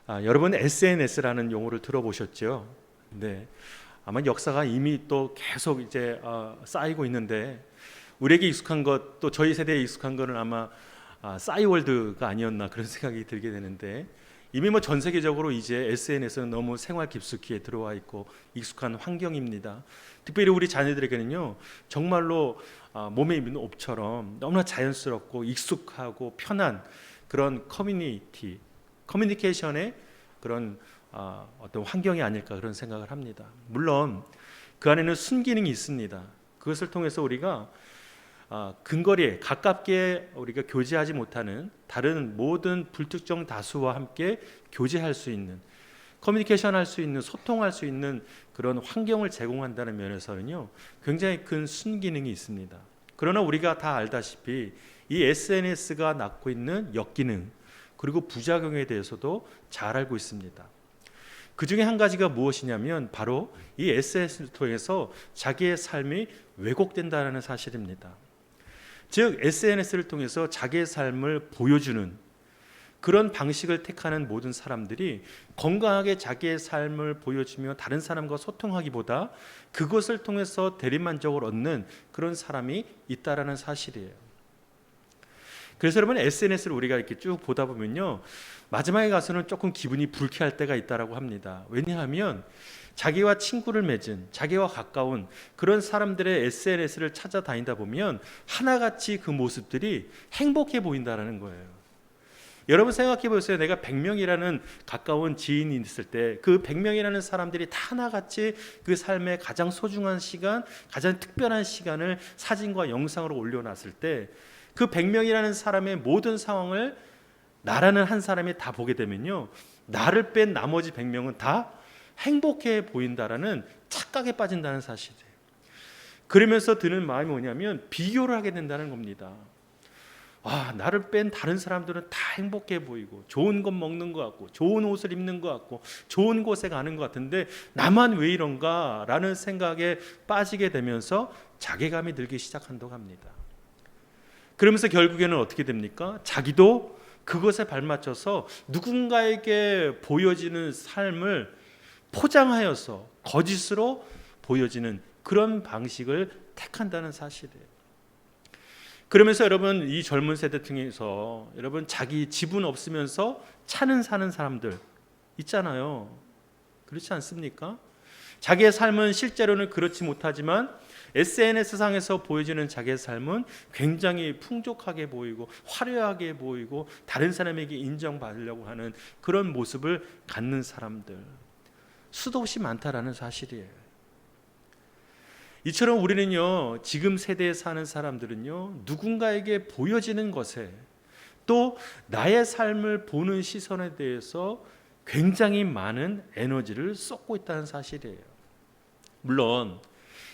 여러분 SNS라는 용어를 들어보셨죠? 네. 아마 역사가 이미 또 계속 이제 쌓이고 있는데 우리에게 익숙한 것, 또 저희 세대에 익숙한 거는 아마 싸이월드가 아니었나 그런 생각이 들게 되는데, 이미 뭐 전 세계적으로 이제 SNS는 너무 생활 깊숙이에 들어와 있고 익숙한 환경입니다. 특별히 우리 자녀들에게는요, 정말로 몸에 입는 옷처럼 너무나 자연스럽고 익숙하고 편한 그런 커뮤니케이션의 그런 어떤 환경이 아닐까 그런 생각을 합니다. 물론 그 안에는 순기능이 있습니다. 그것을 통해서 우리가 근거리에 가깝게 우리가 교제하지 못하는 다른 모든 불특정 다수와 함께 교제할 수 있는, 커뮤니케이션 할 수 있는, 소통할 수 있는 그런 환경을 제공한다는 면에서는요, 굉장히 큰 순기능이 있습니다. 그러나 우리가 다 알다시피 이 SNS가 낳고 있는 역기능 그리고 부작용에 대해서도 잘 알고 있습니다. 그 중에 한 가지가 무엇이냐면 바로 이 SNS를 통해서 자기의 삶이 왜곡된다는 사실입니다. 즉 SNS를 통해서 자기의 삶을 보여주는 그런 방식을 택하는 모든 사람들이 건강하게 자기의 삶을 보여주며 다른 사람과 소통하기보다 그것을 통해서 대리만족을 얻는 그런 사람이 있다라는 사실이에요. 그래서 여러분 SNS를 우리가 이렇게 쭉 보다 보면요, 마지막에 가서는 조금 기분이 불쾌할 때가 있다라고 합니다. 왜냐하면 자기와 친구를 맺은, 자기와 가까운 그런 사람들의 SNS를 찾아다니다 보면 하나같이 그 모습들이 행복해 보인다라는 거예요. 여러분 생각해 보세요. 내가 100명이라는 가까운 지인이 있을 때 그 100명이라는 사람들이 다 하나같이 그 삶의 가장 소중한 시간, 가장 특별한 시간을 사진과 영상으로 올려놨을 때 그 100명이라는 사람의 모든 상황을 나라는 한 사람이 다 보게 되면요, 나를 뺀 나머지 100명은 다 행복해 보인다라는 착각에 빠진다는 사실이에요. 그러면서 드는 마음이 뭐냐면 비교를 하게 된다는 겁니다. 나를 뺀 다른 사람들은 다 행복해 보이고 좋은 것 먹는 것 같고 좋은 옷을 입는 것 같고 좋은 곳에 가는 것 같은데 나만 왜 이런가 라는 생각에 빠지게 되면서 자괴감이 들기 시작한다고 합니다. 그러면서 결국에는 어떻게 됩니까? 자기도 그것에 발맞춰서 누군가에게 보여지는 삶을 포장하여서 거짓으로 보여지는 그런 방식을 택한다는 사실이에요. 그러면서 여러분 이 젊은 세대 중에서 여러분 자기 집은 없으면서 차는 사는 사람들 있잖아요. 그렇지 않습니까? 자기의 삶은 실제로는 그렇지 못하지만 SNS상에서 보여지는 자기의 삶은 굉장히 풍족하게 보이고 화려하게 보이고 다른 사람에게 인정받으려고 하는 그런 모습을 갖는 사람들 수도 없이 많다라는 사실이에요. 이처럼 우리는요, 지금 세대에 사는 사람들은요, 누군가에게 보여지는 것에 또 나의 삶을 보는 시선에 대해서 굉장히 많은 에너지를 쏟고 있다는 사실이에요. 물론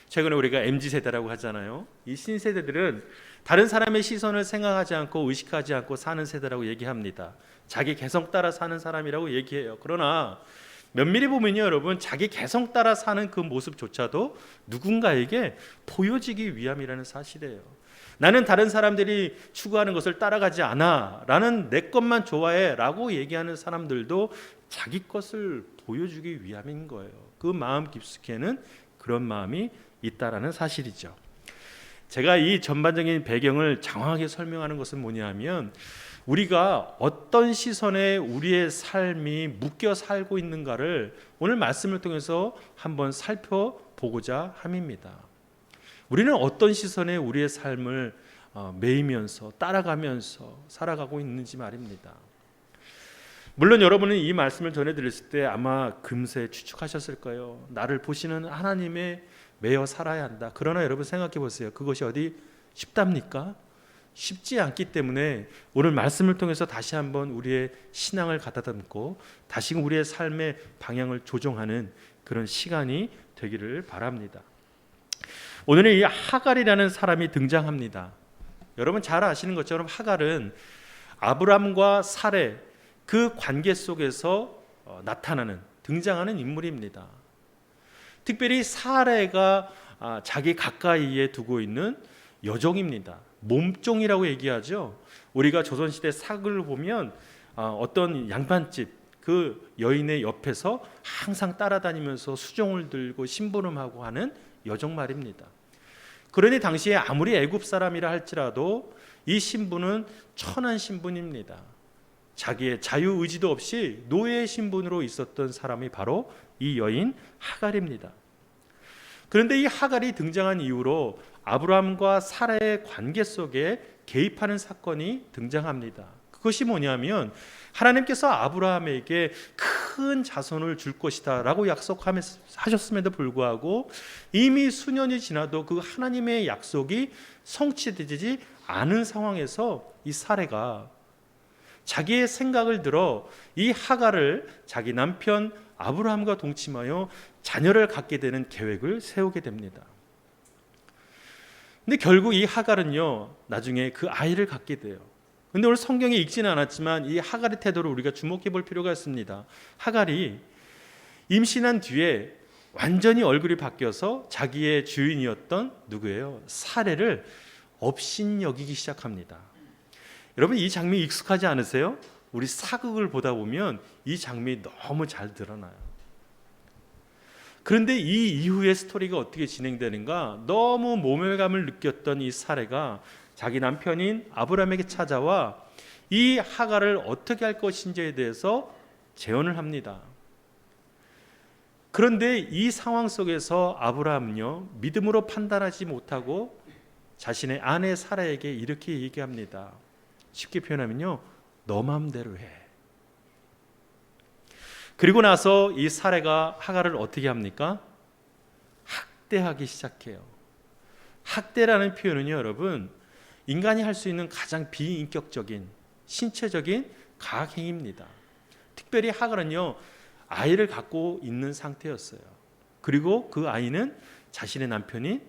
최근에 우리가 MZ세대라고 하잖아요. 이 신세대들은 다른 사람의 시선을 생각하지 않고 의식하지 않고 사는 세대라고 얘기합니다. 자기 개성 따라 사는 사람이라고 얘기해요. 그러나 면밀히 보면요, 여러분 자기 개성 따라 사는 그 모습조차도 누군가에게 보여지기 위함이라는 사실이에요. 나는 다른 사람들이 추구하는 것을 따라가지 않아 라는 내 것만 좋아해 라고 얘기하는 사람들도 자기 것을 보여주기 위함인 거예요. 그 마음 깊숙이에는 그런 마음이 있다라는 사실이죠. 제가 이 전반적인 배경을 장황하게 설명하는 것은 뭐냐면 우리가 어떤 시선에 우리의 삶이 묶여 살고 있는가를 오늘 말씀을 통해서 한번 살펴보고자 함입니다. 우리는 어떤 시선에 우리의 삶을 매이면서 따라가면서 살아가고 있는지 말입니다. 물론 여러분은 이 말씀을 전해드렸을 때 아마 금세 추측하셨을 거예요. 나를 보시는 하나님에 매여 살아야 한다. 그러나 여러분 생각해 보세요. 그것이 어디 쉽답니까? 쉽지 않기 때문에 오늘 말씀을 통해서 다시 한번 우리의 신앙을 가다듬고 다시금 우리의 삶의 방향을 조정하는 그런 시간이 되기를 바랍니다. 오늘은 이 하갈이라는 사람이 등장합니다. 여러분 잘 아시는 것처럼 하갈은 아브람과 사레 그 관계 속에서 나타나는 등장하는 인물입니다. 특별히 사레가 자기 가까이에 두고 있는 여종입니다. 몸종이라고 얘기하죠. 우리가 조선시대 사극을 보면 어떤 양반집 그 여인의 옆에서 항상 따라다니면서 수종을 들고 심부름하고 하는 여종 말입니다. 그러니 당시에 아무리 애굽 사람이라 할지라도 이 신부는 천한 신분입니다. 자기의 자유의지도 없이 노예의 신분으로 있었던 사람이 바로 이 여인 하갈입니다. 그런데 이 하갈이 등장한 이후로 아브라함과 사라의 관계 속에 개입하는 사건이 등장합니다. 그것이 뭐냐면 하나님께서 아브라함에게 큰 자손을 줄 것이다 라고 약속하셨음에도 불구하고 이미 수년이 지나도 그 하나님의 약속이 성취되지 않은 상황에서 이 사라가 자기의 생각을 들어 이 하갈을 자기 남편 아브라함과 동침하여 자녀를 갖게 되는 계획을 세우게 됩니다. 근데 결국 이 하갈은요, 나중에 그 아이를 갖게 돼요. 근데 오늘 성경에 읽지는 않았지만 이 하갈의 태도를 우리가 주목해 볼 필요가 있습니다. 하갈이 임신한 뒤에 완전히 얼굴이 바뀌어서 자기의 주인이었던 누구예요? 사례를 업신여기기 시작합니다. 여러분, 이 장면이 익숙하지 않으세요? 우리 사극을 보다 보면 이 장면이 너무 잘 드러나요. 그런데 이 이후의 스토리가 어떻게 진행되는가? 너무 모멸감을 느꼈던 이 사례가 자기 남편인 아브라함에게 찾아와 이 하갈을 어떻게 할 것인지에 대해서 제언을 합니다. 그런데 이 상황 속에서 아브라함은요, 믿음으로 판단하지 못하고 자신의 아내 사라에게 이렇게 얘기합니다. 쉽게 표현하면요, 너 마음대로 해. 그리고 나서 이 사라가 하갈을 어떻게 합니까? 학대하기 시작해요. 학대라는 표현은요, 여러분, 인간이 할 수 있는 가장 비인격적인 신체적인 가학행위입니다. 특별히 하갈은요, 아이를 갖고 있는 상태였어요. 그리고 그 아이는 자신의 남편인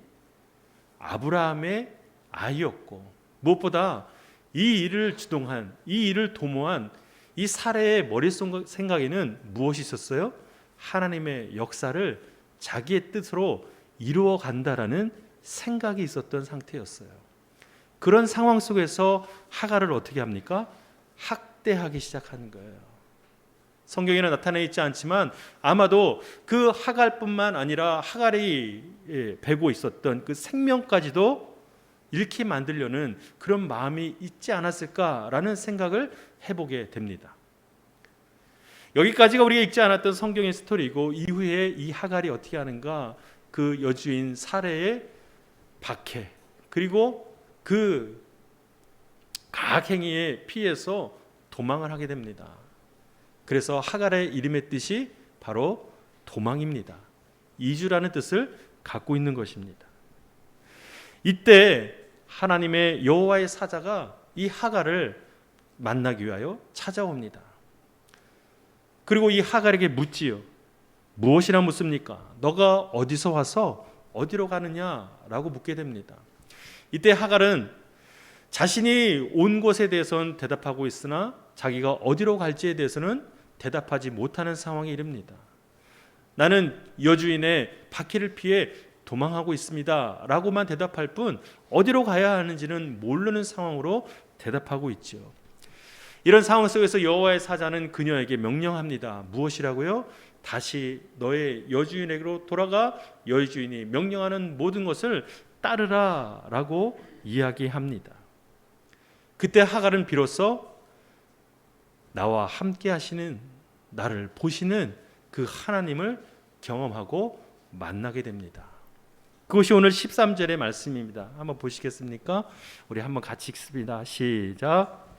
아브라함의 아이였고, 무엇보다 이 일을 주동한, 이 일을 도모한 이 사례의 머릿속 생각에는 무엇이 있었어요? 하나님의 역사를 자기의 뜻으로 이루어 간다라는 생각이 있었던 상태였어요. 그런 상황 속에서 하갈을 어떻게 합니까? 학대하기 시작하는 거예요. 성경에는 나타나 있지 않지만 아마도 그 하갈뿐만 아니라 하갈이 베고 있었던 그 생명까지도 잃게 만들려는 그런 마음이 있지 않았을까라는 생각을 해보게 됩니다. 여기까지가 우리가 읽지 않았던 성경의 스토리이고, 이후에 이 하갈이 어떻게 하는가? 그 여주인 사례의 박해, 그리고 그 가학행위에 피해서 도망을 하게 됩니다. 그래서 하갈의 이름의 뜻이 바로 도망입니다. 이주라는 뜻을 갖고 있는 것입니다. 이때 하나님의 여호와의 사자가 이 하갈을 만나기 위하여 찾아옵니다. 그리고 이 하갈에게 묻지요. 무엇이라 묻습니까? 너가 어디서 와서 어디로 가느냐라고 묻게 됩니다. 이때 하갈은 자신이 온 곳에 대해서는 대답하고 있으나 자기가 어디로 갈지에 대해서는 대답하지 못하는 상황에 이릅니다. 나는 여주인의 박해를 피해 도망하고 있습니다 라고만 대답할 뿐 어디로 가야 하는지는 모르는 상황으로 대답하고 있죠. 이런 상황 속에서 여호와의 사자는 그녀에게 명령합니다. 무엇이라고요? 다시 너의 여주인에게로 돌아가 여주인이 명령하는 모든 것을 따르라 라고 이야기합니다. 그때 하갈은 비로소 나와 함께 하시는, 나를 보시는 그 하나님을 경험하고 만나게 됩니다. 그것이 오늘 13절의 말씀입니다. 한번 보시겠습니까? 우리 한번 같이 읽습니다. 시작.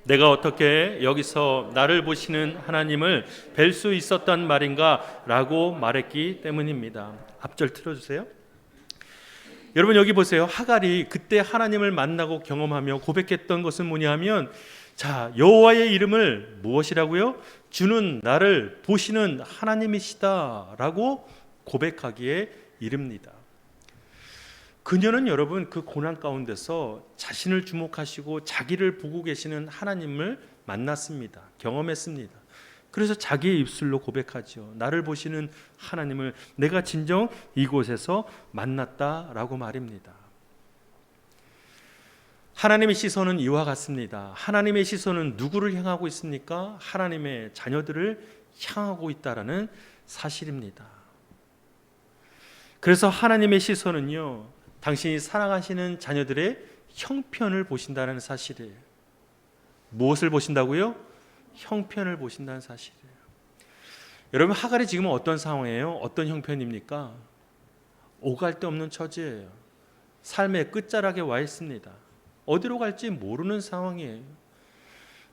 내가 어떻게 여기서 나를 보시는 하나님을 뵐 수 있었단 말인가 라고 말했기 때문입니다. 앞절 틀어주세요. 여러분 여기 보세요. 하갈이 그때 하나님을 만나고 경험하며 고백했던 것은 뭐냐 하면, 자, 여호와의 이름을 무엇이라고요? 주는 나를 보시는 하나님이시다 라고 고백하기에 이릅니다. 그녀는 여러분 그 고난 가운데서 자신을 주목하시고 자기를 보고 계시는 하나님을 만났습니다. 경험했습니다. 그래서 자기의 입술로 고백하죠. 나를 보시는 하나님을 내가 진정 이곳에서 만났다라고 말입니다. 하나님의 시선은 이와 같습니다. 하나님의 시선은 누구를 향하고 있습니까? 하나님의 자녀들을 향하고 있다라는 사실입니다. 그래서 하나님의 시선은요, 당신이 사랑하시는 자녀들의 형편을 보신다는 사실이에요. 무엇을 보신다고요? 형편을 보신다는 사실이에요. 여러분, 하갈이 지금 어떤 상황이에요? 어떤 형편입니까? 오갈 데 없는 처지예요. 삶의 끝자락에 와 있습니다. 어디로 갈지 모르는 상황이에요.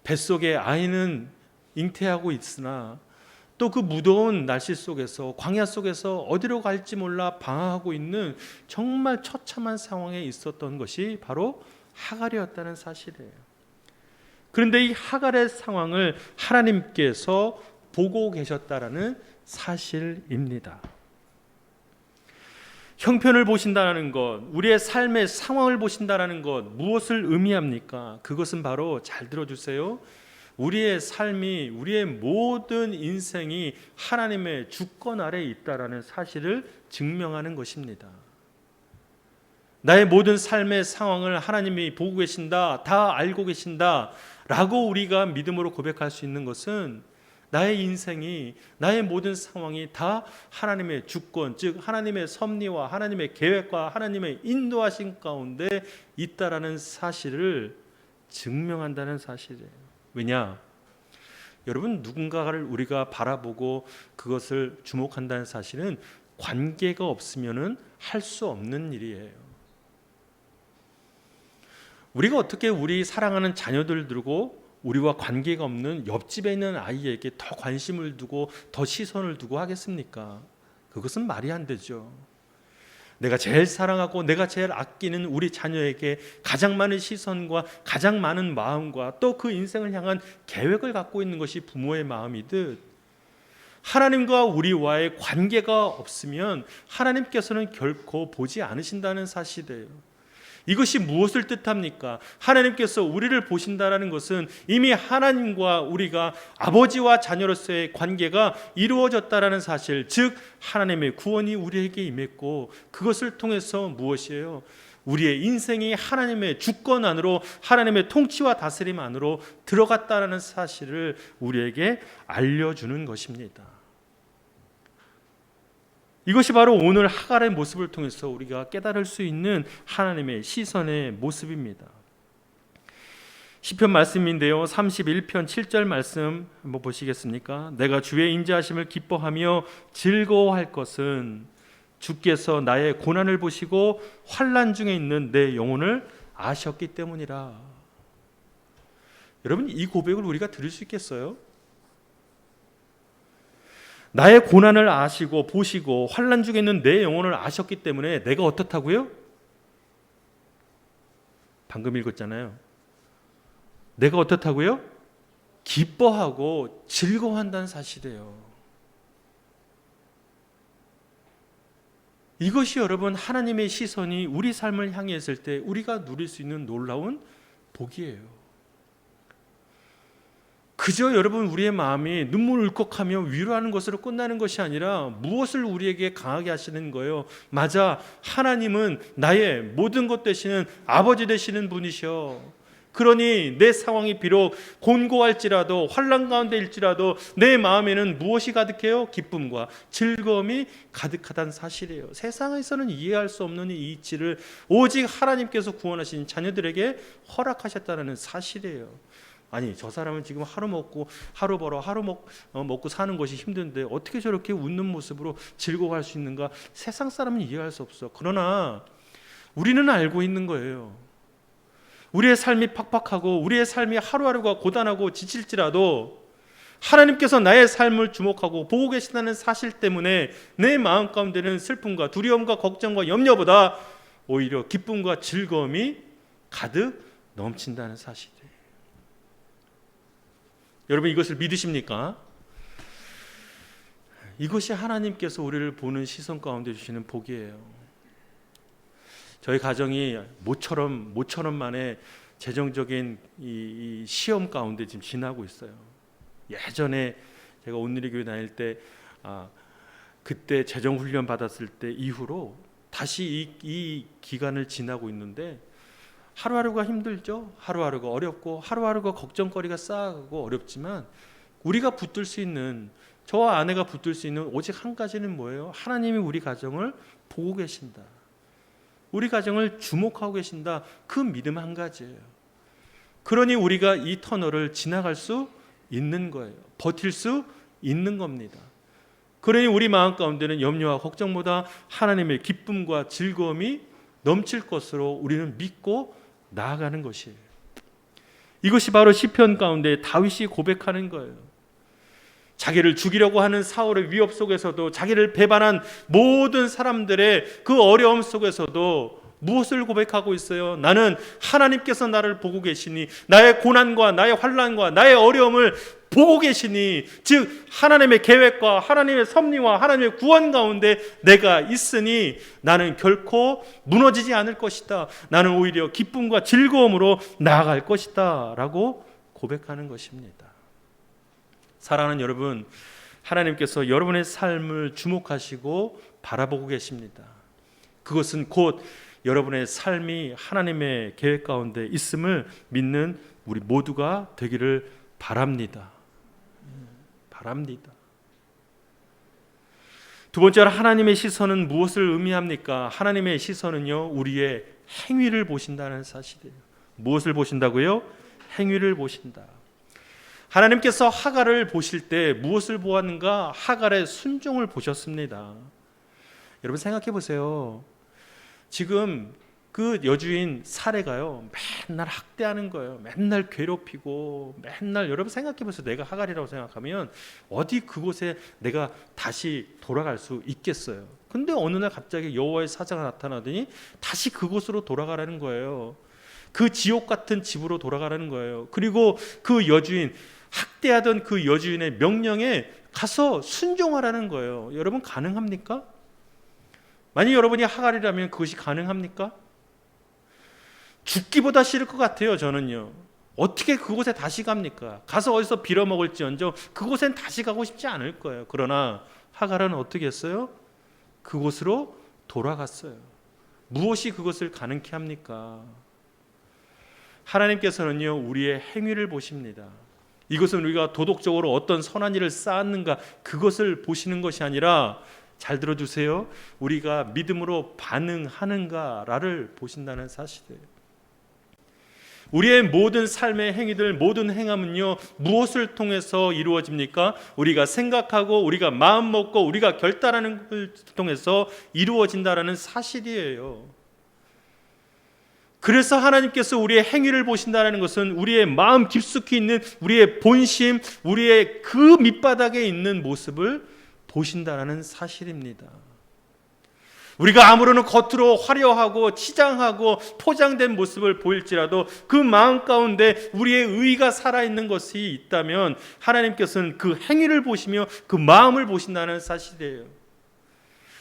뱃속에 아이는 잉태하고 있으나 또 그 무더운 날씨 속에서, 광야 속에서 어디로 갈지 몰라 방황하고 있는 정말 처참한 상황에 있었던 것이 바로 하갈이었다는 사실이에요. 그런데 이 하갈의 상황을 하나님께서 보고 계셨다라는 사실입니다. 형편을 보신다는 것, 우리의 삶의 상황을 보신다는 것, 무엇을 의미합니까? 그것은 바로, 잘 들어주세요, 우리의 삶이, 우리의 모든 인생이 하나님의 주권 아래에 있다라는 사실을 증명하는 것입니다. 나의 모든 삶의 상황을 하나님이 보고 계신다, 다 알고 계신다 라고 우리가 믿음으로 고백할 수 있는 것은 나의 인생이, 나의 모든 상황이 다 하나님의 주권, 즉 하나님의 섭리와 하나님의 계획과 하나님의 인도하신 가운데 있다라는 사실을 증명한다는 사실이에요. 왜냐? 여러분, 누군가를 우리가 바라보고 그것을 주목한다는 사실은 관계가 없으면은 할 수 없는 일이에요. 우리가 어떻게 우리 사랑하는 자녀들 두고 우리와 관계가 없는 옆집에 있는 아이에게 더 관심을 두고 더 시선을 두고 하겠습니까? 그것은 말이 안 되죠. 내가 제일 사랑하고 내가 제일 아끼는 우리 자녀에게 가장 많은 시선과 가장 많은 마음과 또 그 인생을 향한 계획을 갖고 있는 것이 부모의 마음이듯, 하나님과 우리와의 관계가 없으면 하나님께서는 결코 보지 않으신다는 사실이에요. 이것이 무엇을 뜻합니까? 하나님께서 우리를 보신다라는 것은 이미 하나님과 우리가 아버지와 자녀로서의 관계가 이루어졌다라는 사실, 즉 하나님의 구원이 우리에게 임했고, 그것을 통해서 무엇이에요? 우리의 인생이 하나님의 주권 안으로, 하나님의 통치와 다스림 안으로 들어갔다라는 사실을 우리에게 알려주는 것입니다. 이것이 바로 오늘 하갈의 모습을 통해서 우리가 깨달을 수 있는 하나님의 시선의 모습입니다. 시편 말씀인데요, 31편 7절 말씀 한번 보시겠습니까? 내가 주의 인자하심을 기뻐하며 즐거워할 것은 주께서 나의 고난을 보시고 환난 중에 있는 내 영혼을 아셨기 때문이라. 여러분, 이 고백을 우리가 들을 수 있겠어요? 나의 고난을 아시고 보시고 환난 중에 있는 내 영혼을 아셨기 때문에 내가 어떻다고요? 방금 읽었잖아요. 내가 어떻다고요? 기뻐하고 즐거워한다는 사실이에요. 이것이 여러분, 하나님의 시선이 우리 삶을 향해 있을 때 우리가 누릴 수 있는 놀라운 복이에요. 그저 여러분, 우리의 마음이 눈물 울컥하며 위로하는 것으로 끝나는 것이 아니라 무엇을 우리에게 강하게 하시는 거예요? 맞아, 하나님은 나의 모든 것 되시는 아버지 되시는 분이셔. 그러니 내 상황이 비록 곤고할지라도, 환난 가운데일지라도 내 마음에는 무엇이 가득해요? 기쁨과 즐거움이 가득하다는 사실이에요. 세상에서는 이해할 수 없는 이 이치를 오직 하나님께서 구원하신 자녀들에게 허락하셨다는 사실이에요. 아니, 저 사람은 지금 하루 먹고 하루 벌어 하루 먹고 사는 것이 힘든데 어떻게 저렇게 웃는 모습으로 즐거워할 수 있는가? 세상 사람은 이해할 수 없어. 그러나 우리는 알고 있는 거예요. 우리의 삶이 팍팍하고 우리의 삶이 하루하루가 고단하고 지칠지라도 하나님께서 나의 삶을 주목하고 보고 계신다는 사실 때문에 내 마음 가운데는 슬픔과 두려움과 걱정과 염려보다 오히려 기쁨과 즐거움이 가득 넘친다는 사실이에요. 여러분, 이것을 믿으십니까? 이것이 하나님께서 우리를 보는 시선 가운데 주시는 복이에요. 저희 가정이 모처럼 만에 재정적인 이 시험 가운데 지금 지나고 있어요. 예전에 제가 온누리교회 다닐 때 그때 재정훈련 받았을 때 이후로 다시 이 기간을 지나고 있는데 하루하루가 힘들죠. 하루하루가 어렵고 하루하루가 걱정거리가 쌓아가고 어렵지만 우리가 붙들 수 있는, 저와 아내가 붙들 수 있는 오직 한 가지는 뭐예요? 하나님이 우리 가정을 보고 계신다. 우리 가정을 주목하고 계신다. 그 믿음 한 가지예요. 그러니 우리가 이 터널을 지나갈 수 있는 거예요. 버틸 수 있는 겁니다. 그러니 우리 마음 가운데는 염려와 걱정보다 하나님의 기쁨과 즐거움이 넘칠 것으로 우리는 믿고 나아가는 것이에요. 이것이 바로 시편 가운데 다윗이 고백하는 거예요. 자기를 죽이려고 하는 사울의 위협 속에서도, 자기를 배반한 모든 사람들의 그 어려움 속에서도 무엇을 고백하고 있어요? 나는 하나님께서 나를 보고 계시니, 나의 고난과 나의 환난과 나의 어려움을 보고 계시니, 즉 하나님의 계획과 하나님의 섭리와 하나님의 구원 가운데 내가 있으니 나는 결코 무너지지 않을 것이다. 나는 오히려 기쁨과 즐거움으로 나아갈 것이다 라고 고백하는 것입니다. 사랑하는 여러분, 하나님께서 여러분의 삶을 주목하시고 바라보고 계십니다. 그것은 곧 여러분의 삶이 하나님의 계획 가운데 있음을 믿는 우리 모두가 되기를 바랍니다. 바랍니다. 두 번째로, 하나님의 시선은 무엇을 의미합니까? 하나님의 시선은요, 우리의 행위를 보신다는 사실이에요. 무엇을 보신다고요? 행위를 보신다. 하나님께서 하갈을 보실 때 무엇을 보았는가? 하갈의 순종을 보셨습니다. 여러분 생각해 보세요. 지금 그 여주인 사례가요, 맨날 학대하는 거예요. 맨날 괴롭히고, 맨날, 여러분 생각해 보세요. 내가 하갈이라고 생각하면 어디 그곳에 내가 다시 돌아갈 수 있겠어요? 근데 어느 날 갑자기 여호와의 사자가 나타나더니 다시 그곳으로 돌아가라는 거예요. 그 지옥 같은 집으로 돌아가라는 거예요. 그리고 그 여주인, 학대하던 그 여주인의 명령에 가서 순종하라는 거예요. 여러분 가능합니까? 만약 여러분이 하갈이라면 그것이 가능합니까? 죽기보다 싫을 것 같아요. 저는요. 어떻게 그곳에 다시 갑니까? 가서 어디서 빌어먹을지언정 그곳엔 다시 가고 싶지 않을 거예요. 그러나 하갈은 어떻게 했어요? 그곳으로 돌아갔어요. 무엇이 그것을 가능케 합니까? 하나님께서는요, 우리의 행위를 보십니다. 이것은 우리가 도덕적으로 어떤 선한 일을 쌓았는가, 그것을 보시는 것이 아니라, 잘 들어주세요, 우리가 믿음으로 반응하는가를 보신다는 사실이에요. 우리의 모든 삶의 행위들, 모든 행함은요, 무엇을 통해서 이루어집니까? 우리가 생각하고 우리가 마음 먹고 우리가 결단하는 것을 통해서 이루어진다는 사실이에요. 그래서 하나님께서 우리의 행위를 보신다는 것은 우리의 마음 깊숙이 있는 우리의 본심, 우리의 그 밑바닥에 있는 모습을 보신다는 사실입니다. 우리가 아무런 겉으로 화려하고 치장하고 포장된 모습을 보일지라도 그 마음 가운데 우리의 의가 살아있는 것이 있다면 하나님께서는 그 행위를 보시며 그 마음을 보신다는 사실이에요.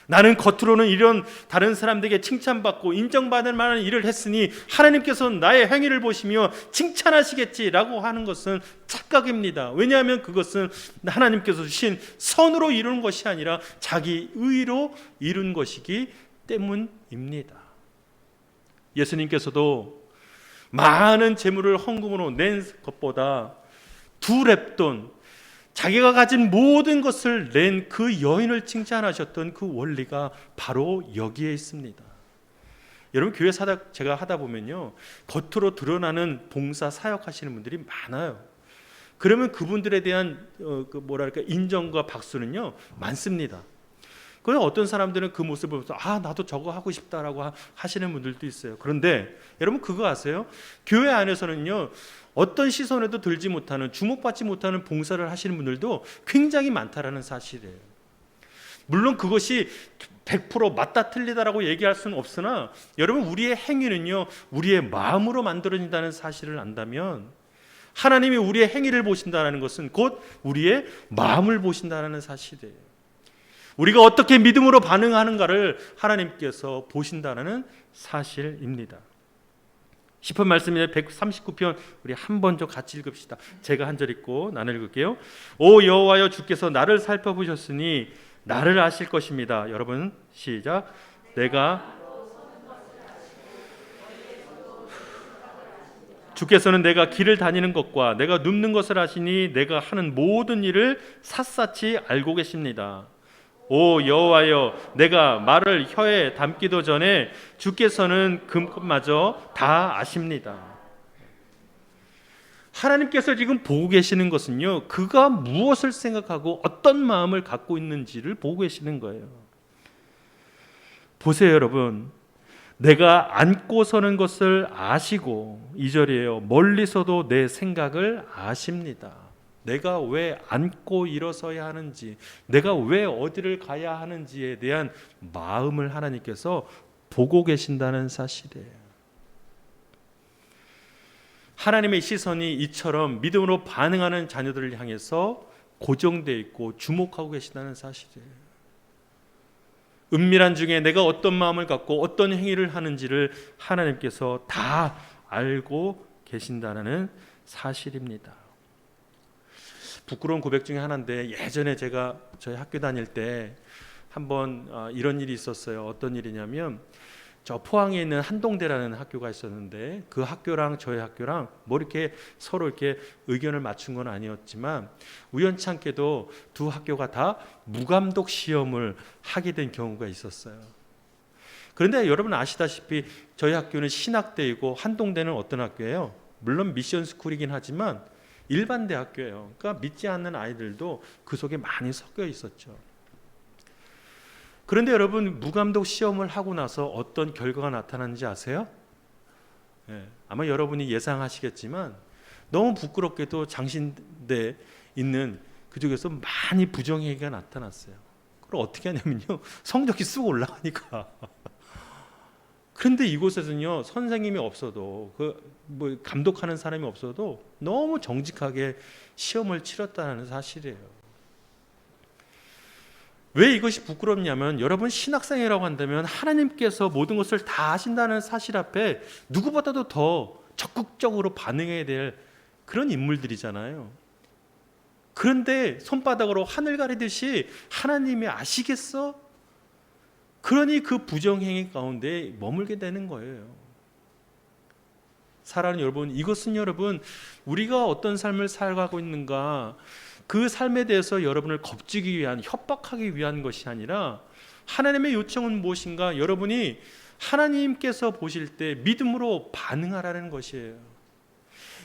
나는 겉으로는 이런 다른 사람들에게 칭찬받고 인정받을 만한 일을 했으니 하나님께서는 나의 행위를 보시며 칭찬하시겠지라고 하는 것은 착각입니다. 왜냐하면 그것은 하나님께서 주신 선으로 이루는 것이 아니라 자기 의로 이룬 것이기 때문입니다. 예수님께서도 많은 재물을 헌금으로 낸 것보다 2렙돈, 자기가 가진 모든 것을 낸 그 여인을 칭찬하셨던 그 원리가 바로 여기에 있습니다. 여러분 교회 사역 제가 하다 보면요, 겉으로 드러나는 봉사 사역하시는 분들이 많아요. 그러면 그분들에 대한 인정과 박수는요 많습니다. 그래서 어떤 사람들은 그 모습을 보면서 나도 저거 하고 싶다라고 하시는 분들도 있어요. 그런데 여러분 그거 아세요? 교회 안에서는요, 어떤 시선에도 들지 못하는, 주목받지 못하는 봉사를 하시는 분들도 굉장히 많다라는 사실이에요. 물론 그것이 100% 맞다 틀리다라고 얘기할 수는 없으나 여러분 우리의 행위는요, 우리의 마음으로 만들어진다는 사실을 안다면 하나님이 우리의 행위를 보신다는 것은 곧 우리의 마음을 보신다는 사실이에요. 우리가 어떻게 믿음으로 반응하는가를 하나님께서 보신다는 사실입니다. 시편 말씀이 139편 우리 한 번 좀 같이 읽읍시다. 제가 한 절 읽고 나눠 읽을게요. 오 여호와여, 주께서 나를 살펴보셨으니 나를 아실 것입니다. 여러분 시작. 내가 주께서는 내가 길을 다니는 것과 내가 눕는 것을 아시니 내가 하는 모든 일을 샅샅이 알고 계십니다. 오 여호와여, 내가 말을 혀에 담기도 전에 주께서는 그것마저 다 아십니다. 하나님께서 지금 보고 계시는 것은요, 그가 무엇을 생각하고 어떤 마음을 갖고 있는지를 보고 계시는 거예요. 보세요 여러분, 내가 앉고 서는 것을 아시고, 2절이에요. 멀리서도 내 생각을 아십니다. 내가 왜 앉고 일어서야 하는지, 내가 왜 어디를 가야 하는지에 대한 마음을 하나님께서 보고 계신다는 사실이에요. 하나님의 시선이 이처럼 믿음으로 반응하는 자녀들을 향해서 고정되어 있고 주목하고 계신다는 사실이에요. 은밀한 중에 내가 어떤 마음을 갖고 어떤 행위를 하는지를 하나님께서 다 알고 계신다는 사실입니다. 부끄러운 고백 중에 하나인데, 예전에 제가 저희 학교 다닐 때 한번 이런 일이 있었어요. 어떤 일이냐면, 저 포항에 있는 한동대라는 학교가 있었는데, 그 학교랑 저희 학교랑 뭐 이렇게 서로 이렇게 의견을 맞춘 건 아니었지만 우연찮게도 두 학교가 다 무감독 시험을 하게 된 경우가 있었어요. 그런데 여러분 아시다시피 저희 학교는 신학대이고 한동대는 어떤 학교예요? 물론 미션 스쿨이긴 하지만 일반 대학교예요. 그러니까 믿지 않는 아이들도 그 속에 많이 섞여 있었죠. 그런데 여러분, 무감독 시험을 하고 나서 어떤 결과가 나타나는지 아세요? 아마 여러분이 예상하시겠지만 너무 부끄럽게도 장신대에 있는 그쪽에서 많이 부정행위가 나타났어요. 그걸 어떻게 하냐면요, 성적이 쑥 올라가니까. 그런데 이곳에서는요, 선생님이 없어도 뭐 감독하는 사람이 없어도 너무 정직하게 시험을 치렀다는 사실이에요. 왜 이것이 부끄럽냐면, 여러분 신학생이라고 한다면 하나님께서 모든 것을 다 아신다는 사실 앞에 누구보다도 더 적극적으로 반응해야 될 그런 인물들이잖아요. 그런데 손바닥으로 하늘 가리듯이 하나님이 아시겠어? 그러니 그 부정행위 가운데 머물게 되는 거예요. 사랑하는 여러분, 이것은 여러분 우리가 어떤 삶을 살아가고 있는가, 그 삶에 대해서 여러분을 겁주기 위한, 협박하기 위한 것이 아니라 하나님의 요청은 무엇인가, 여러분이 하나님께서 보실 때 믿음으로 반응하라는 것이에요.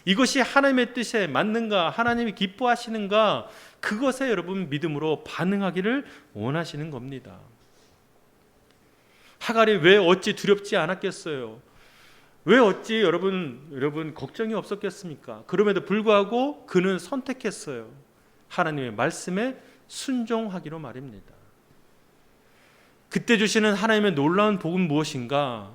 이것이 하나님의 뜻에 맞는가, 하나님이 기뻐하시는가, 그것에 여러분 믿음으로 반응하기를 원하시는 겁니다. 하갈이 왜 어찌 두렵지 않았겠어요? 왜 어찌 여러분 걱정이 없었겠습니까? 그럼에도 불구하고 그는 선택했어요. 하나님의 말씀에 순종하기로 말입니다. 그때 주시는 하나님의 놀라운 복은 무엇인가?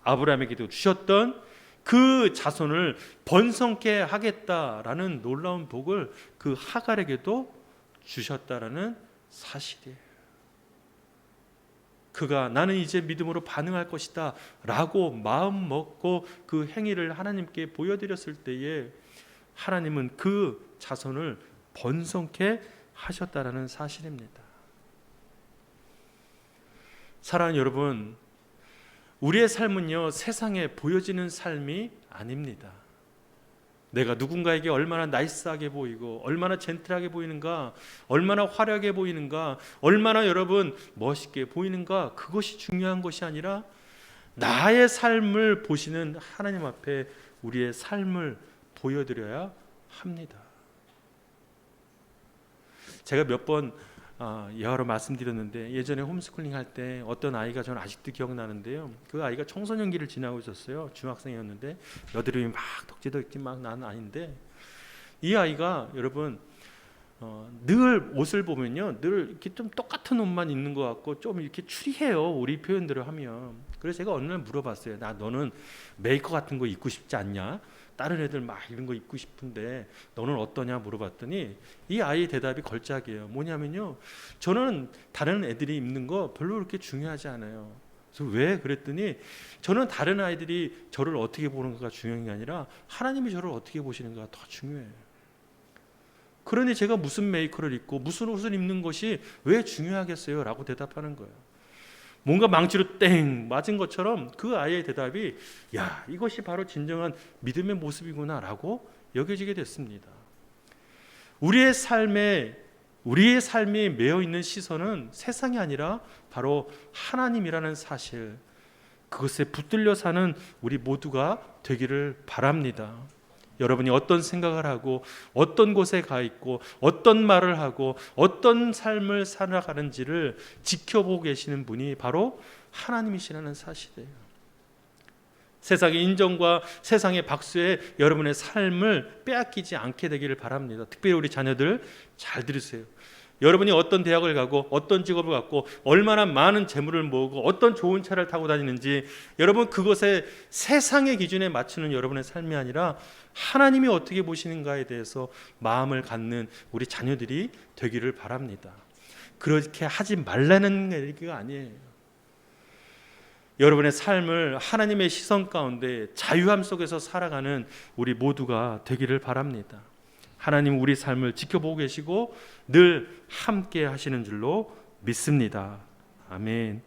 아브라함에게도 주셨던 그 자손을 번성케 하겠다라는 놀라운 복을 그 하갈에게도 주셨다라는 사실이에요. 그가 나는 이제 믿음으로 반응할 것이다 라고 마음 먹고 그 행위를 하나님께 보여드렸을 때에 하나님은 그 자손을 번성케 하셨다라는 사실입니다. 사랑하는 여러분, 우리의 삶은요, 세상에 보여지는 삶이 아닙니다. 내가 누군가에게 얼마나 나이스하게 보이고 얼마나 젠틀하게 보이는가, 얼마나 화려하게 보이는가, 얼마나 여러분 멋있게 보이는가, 그것이 중요한 것이 아니라 나의 삶을 보시는 하나님 앞에 우리의 삶을 보여드려야 합니다. 제가 몇 번 여러 말씀드렸는데, 예전에 홈스쿨링 할 때 어떤 아이가 저는 아직도 기억나는데요. 그 아이가 청소년기를 지나고 있었어요. 중학생이었는데 여드름이 막 덕지도 있지 막 나는 아닌데, 이 아이가 여러분 늘 옷을 보면요, 늘 이렇게 좀 똑같은 옷만 입는 것 같고 좀 이렇게 추리해요, 우리 표현대로 하면. 그래서 제가 어느 날 물어봤어요. 너는 메이커 같은 거 입고 싶지 않냐? 다른 애들 막 이런 거 입고 싶은데 너는 어떠냐 물어봤더니 이 아이의 대답이 걸작이에요. 뭐냐면요, 저는 다른 애들이 입는 거 별로 그렇게 중요하지 않아요. 그래서 왜? 그랬더니 저는 다른 아이들이 저를 어떻게 보는가가 중요한 게 아니라 하나님이 저를 어떻게 보시는가가 더 중요해요. 그러니 제가 무슨 메이커를 입고 무슨 옷을 입는 것이 왜 중요하겠어요? 라고 대답하는 거예요. 뭔가 망치로 땡 맞은 것처럼 그 아이의 대답이 야, 이것이 바로 진정한 믿음의 모습이구나라고 여겨지게 됐습니다. 우리의 삶이 매여 있는 시선은 세상이 아니라 바로 하나님이라는 사실, 그것에 붙들려 사는 우리 모두가 되기를 바랍니다. 여러분이 어떤 생각을 하고 어떤 곳에 가 있고 어떤 말을 하고 어떤 삶을 살아가는지를 지켜보고 계시는 분이 바로 하나님이시라는 사실이에요. 세상의 인정과 세상의 박수에 여러분의 삶을 빼앗기지 않게 되기를 바랍니다. 특별히 우리 자녀들 잘 들으세요. 여러분이 어떤 대학을 가고 어떤 직업을 갖고 얼마나 많은 재물을 모으고 어떤 좋은 차를 타고 다니는지, 여러분 그것에 세상의 기준에 맞추는 여러분의 삶이 아니라 하나님이 어떻게 보시는가에 대해서 마음을 갖는 우리 자녀들이 되기를 바랍니다. 그렇게 하지 말라는 얘기가 아니에요. 여러분의 삶을 하나님의 시선 가운데 자유함 속에서 살아가는 우리 모두가 되기를 바랍니다. 하나님 우리 삶을 지켜보고 계시고 늘 함께 하시는 줄로 믿습니다. 아멘.